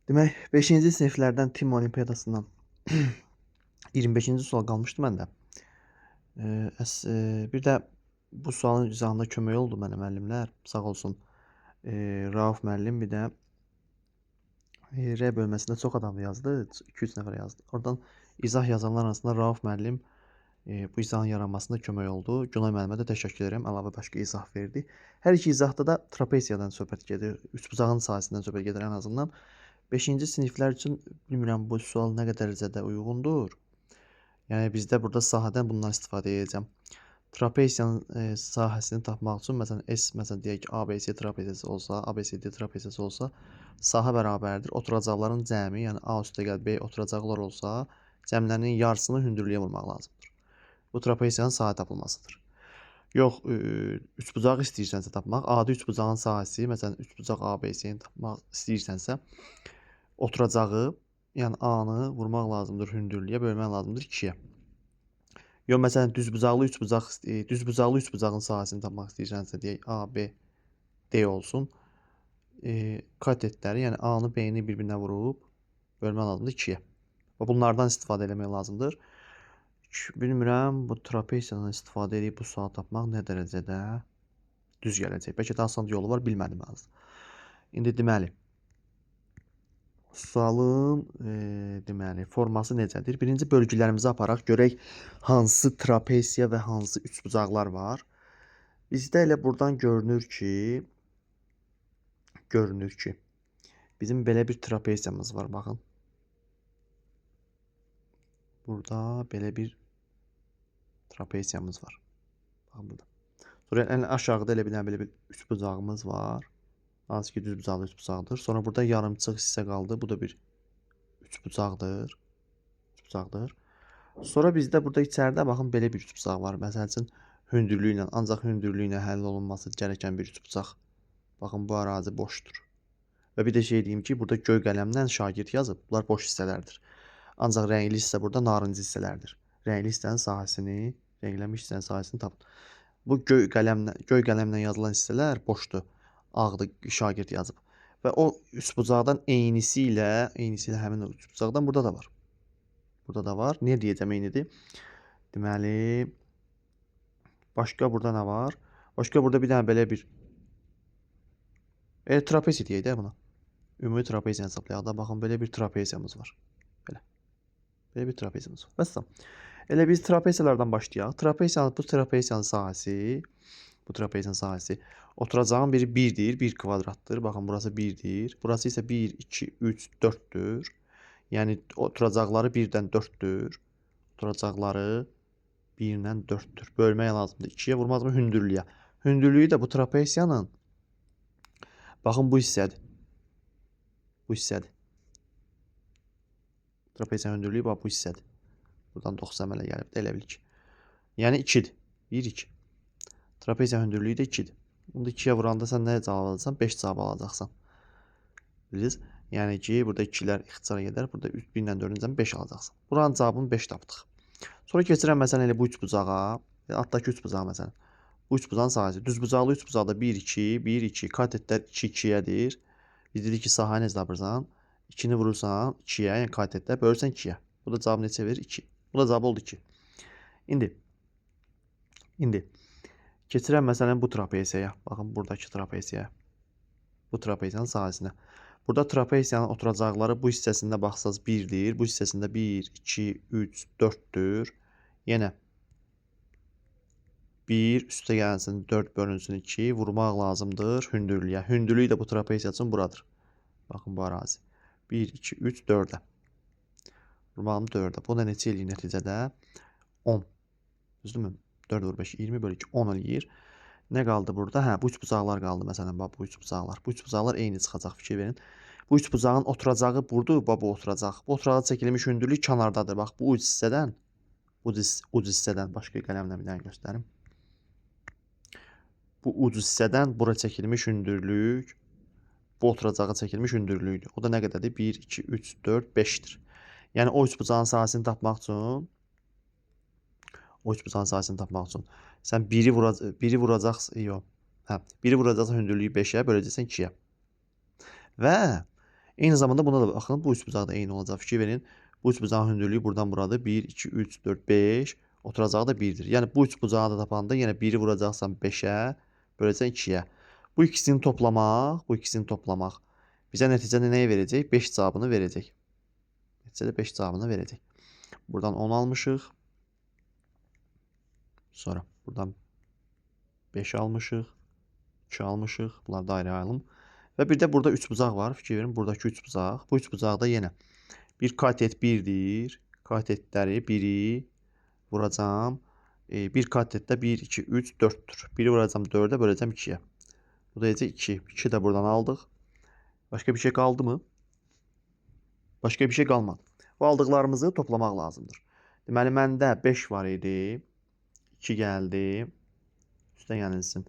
Demək, 5-ci siniflərdən Tim Olimpiyadasından 25-ci sual qalmışdı məndə. Bir də bu sualın izahında kömək oldu mənə müəllimlər. Sağ olsun. Rauf müəllim bir də R bölməsində çox adam yazdı. 2-3 nəfər yazdı. Oradan izah yazanlar arasında Rauf müəllim bu izahın yaranmasında kömək oldu. Günay müəllimə də təşəkkür edirəm. Əlavə başqa izah verdi. Hər iki izahda da trapesiyadan söhbət gedir. Üçbucağın sahəsindən söhbət gedir ən azından. 5-ci siniflər üçün bilmirəm bu sual nə qədər dərəcədə uyğundur. Yəni bizdə burada sahədən bundan istifadə edəcəm. Trapesiyanın sahəsini tapmaq üçün məsələn məsələn deyək ki, ABC trapeziyası olsa, ABCD trapeziyası olsa, sahə bərabərdir. Oturacaqların cəmi, yəni A + B oturacaqlar olsa, cəmlərinin yarısını hündürlüyə vurmaq lazımdır. Bu trapesiyanın sahə tapılmasıdır. Yox, üçbucağı istəyirsənsə tapmaq, adi üçbucağın sahəsi, məsələn üçbucaq ABC-ni tapmaq istəyirsənsə, oturacağı, yəni A-nı vurmaq lazımdır hündürlüyə, bölmək lazımdır 2-yə. Yox, məsələn düzbucaqlı üçbucağın sahəsini tapmaq istəyirsənsə, deyək A, B, D olsun. Katetləri, yəni A-nı, B-ni bir-birinə vurub bölmək lazımdır 2-yə. Və bunlardan istifadə etmək lazımdır. Bilmirəm, bu trapesiyadan istifadə edib bu sual tapmaq nə dərəcədə düz gələcək. Bəlkə də asan yolu var, bilmədim az. İndi deməli, sualın deməli forması necədir? Birinci bölgülərimizi aparaq, görək hansı trapesiya və hansı üçbucaqlar var. Bizdə elə buradan görünür ki, bizim belə bir trapesiyamız var, baxın. Burada belə bir trapesiyamız var. Baxın burada. Sonra ən aşağıda elə belə bir üçbucağımız var. Hansı ki düzbucaqlı üçbucaqdır. Sonra burada yarımçıq hissə qaldı. Bu da bir üçbucaqdır. Sonra bizdə burada içəridə baxın belə bir üçbucaq var. Məsəl üçün hündürlüyü ilə, ancaq hündürlüyü ilə həll olunması gərəkən bir üçbucaq. Baxın bu ərazi boşdur. Və bir də şey deyim ki, burada göy qələmlə şagird yazıb. Bunlar boş hissələrdir. Ancaq rəngli hissə burada narıncı hissələrdir. Rəngli hissənin sahəsini tapın. Bu göy qələmlə yazılan hissələr boşdur. Ağdır, şagird yazıb. Və o üçbucaqdan eynisi ilə həmin o üçbucaqdan burada da var. Burada da var. Niyə deyəcəm eynidir? Deməli, başqa burada nə var? Başqa burada bir dənə belə bir trapesiya deyək də buna. Ümumi trapesiyanı hesablayaq da. Baxın, belə bir trapesiyamız var. Belə bir trapesiyamız var. Bəs elə biz trapesiyalardan başlayaq. Bu trapesiyanın sahəsi oturacağın biri 1-dir, 1 kvadratdır. Baxın, burası 1-dir. Burası isə 1, 2, 3, 4-dür. Yəni oturacaqları 1-dən 4-dür. Oturacaqları 1-dən 4-dür. Bölmək lazımdır 2-yə, vurmaq lazımdır hündürlüyə. Hündürlüyü də bu trapesiyanın, baxın bu hissədir. Bu hissədir. Trapesiyanın hündürlüyü bax bu hissədir. Buradan 90 əmələ gəlib də elə bil ki. Yəni 2-dir. 1, 2. Trapesiyanın hündürlüyü də 2-dir. Bunu 2-yə vuranda sən nə cavab alacaqsan? 5 cavab alacaqsan. Bilirsiniz? Yəni ki, burada 2-lər ixtisara gedər. Burada 1 ilə 4-dən 5 alacaqsan. Buranın cavabını 5 tapdıq. Sonra keçirəm məsələn elə bu üçbucağa. Altdakı üçbucağa məsələn. Bu üçbucağın sahəsi. Düzbucaqlı üçbucaqda 1, 2, 1, 2. Katetlər 2, 2-yədir. Biz dedik ki, sahəni necə tapırsan? 2-ni vurursan 2-yə, yəni katetlər bölürsən 2-yə. Bu da cavab neçə verir? 2. Bu da cavab oldu 2. İndi keçirəm məsələn bu trapesiyaya. Baxın, buradakı trapesiyaya. Bu trapesiyanın sahəsinə. Burada trapesiyanın oturacaqları bu hissəsində baxsaz 1-dir. Bu hissəsində 1, 2, 3, 4-dür. Yenə 1 üstə gəlsin 4 bölünsün 2. Vurmaq lazımdır hündürlüyə. Hündürlüyü də bu trapesiya üçün buradır. Baxın bu ərazi. 1, 2, 3, 4-ə. Vurmağım 4-ə. Bu da neçə eləyir nəticədə? 10. Düzdürmü? 4 vur 5, 20 bölü 2, 10 eləyir. Nə qaldı burada? Hə, bu üçbucaqlar qaldı məsələn. Bax, bu üçbucaqlar. Bu üçbucaqlar eyni çıxacaq, fikir verin. Bu üçbucağın oturacağı burdur. Bax, bu oturacaq. Bu oturağa çəkilmiş hündürlük kənardadır. Bax, bu uc hissədən başqa qələmlə bir dənə göstərim. Bu uc hissədən bura çəkilmiş hündürlük bu oturacağa çəkilmiş hündürlüydür. O da nə qədərdir? 1, 2, 3, 4, 5-dir. Yəni o üçbucağın sahəsini tapmaq üçün sən biri vuracaqsan hündürlüyü 5-ə, böləcəksən 2-yə. Və Eyni zamanda buna da baxın. Bu üçbucaq da eyni olacaq. Fikir verin. Bu üçbucağın hündürlüyü buradan buradır. 1, 2, 3, 4, 5. Oturacağı da 1'dir. Yəni bu üçbucağı da tapanda yenə 1-i vuracaqsan 5-ə, böləcəksən 2-yə. Bu ikisini toplamaq bizə nəticədə nəyi verəcək? 5 cavabını verəcək. Nəticədə 5 cavabını verəcək. Buradan 10 almışıq. Sonra buradan 5 almışıq. 2 almışıq. Bunları da ayrı-ayrı. Və bir də burada üçbucaq var. Fikir verin, buradakı üçbucaq. Bu üçbucaqda yenə bir katet 1-dir. Katetləri 1-i vuracam. Bir katetdə 1, 2, 3, 4-dür. 1-i vuracam 4-ə, böləcəm 2-yə. Bu da 2. 2 də buradan aldıq. Başqa bir şey qaldı mı? Başqa bir şey qalmadı. Bu aldıqlarımızı toplamaq lazımdır. Deməli, məndə 5 var idi. 2 gəldi. Üstə gəlsin.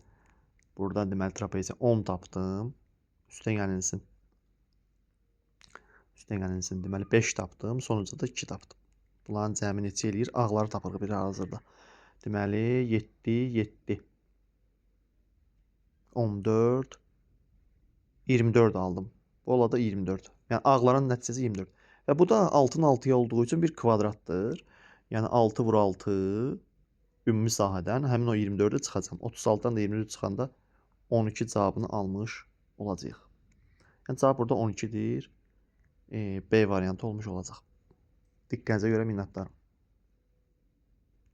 Buradan deməli trapezi 10 tapdım. Üstə gəlsin. Deməli 5 tapdım. Sonuncuda da 2 tapdım. Bunların cəmi neçə eləyir? Ağları tapırıq bir hazırda. Deməli 7, 7. 14, 24 aldım. Bu olada 24. Yəni ağların nəticəsi 24. Və bu da 6-nın 6-ya olduğu üçün bir kvadratdır. Yəni 6 vur 6 ümumi sahədən həmin o 24-ü çıxacam. 36-dan da 24 çıxanda 12 cavabını almış olacağıq. Yəni cavab burada 12-dir. B variantı olmuş olacaq. Diqqətinizə görə minnətdaram.